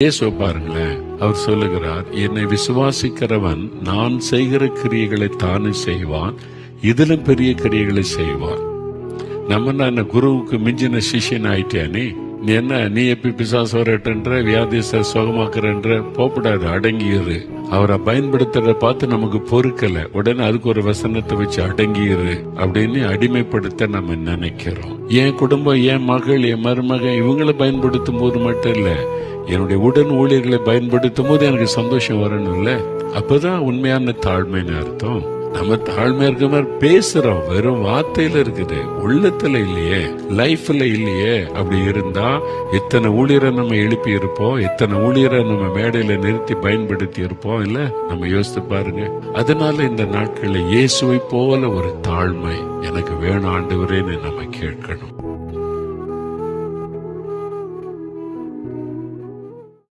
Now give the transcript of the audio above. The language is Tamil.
இயேசுவை பாருங்களேன், அவர் சொல்லுகிறார், என்னை விசுவாசிக்கிறவன் நான் செய்கிற கிரியைகளை தானே செய்வான், இதிலும் பெரிய கிரியைகளை செய்வான். நம்ம என்ன குருவுக்கு மிஞ்சின சிஷியன் ஆயிட்டியானே? நீ என்ன, நீ எப்படி பிசாசு வரட்டுன்ற, வியாதிச சுகமாக்குறன்ற, போப்படாது, அடங்கியிரு. அவரை பயன்படுத்துறத பார்த்து நமக்கு பொறுக்கல, உடனே அதுக்கு ஒரு வசனத்தை வச்சு அடங்கியிரு அப்படின்னு அடிமைப்படுத்த நம்ம நினைக்கிறோம். என் குடும்பம், என் மகள், என் மருமகன் இவங்களை பயன்படுத்தும் போது மட்டும் இல்ல, என்னுடைய உடன் ஊழியர்களை பயன்படுத்தும் போது எனக்கு சந்தோஷம் வரணும் இல்ல. அப்பதான் உண்மையான தாழ்மைன்னு அர்த்தம். நம்ம தாழ்மையா இருக்க மாதிரி பேசுறோம், வெறும் வார்த்தையில இருக்குது, உள்ளத்துல இல்லையே, லைஃப்ல இல்லையே. அப்படி இருந்தா எத்தனை ஊழியரை நம்ம எழுப்பி இருப்போம், எத்தனை ஊழியரை நம்ம மேடையில நிறுத்தி பயன்படுத்தி இருப்போம் இல்ல. நம்ம யோசித்து பாருங்க. அதனால இந்த நாட்கள்ல இயேசுவை போல ஒரு தாழ்மை எனக்கு வேணும் ஆண்டவரேன்னு நம்ம கேட்கணும்.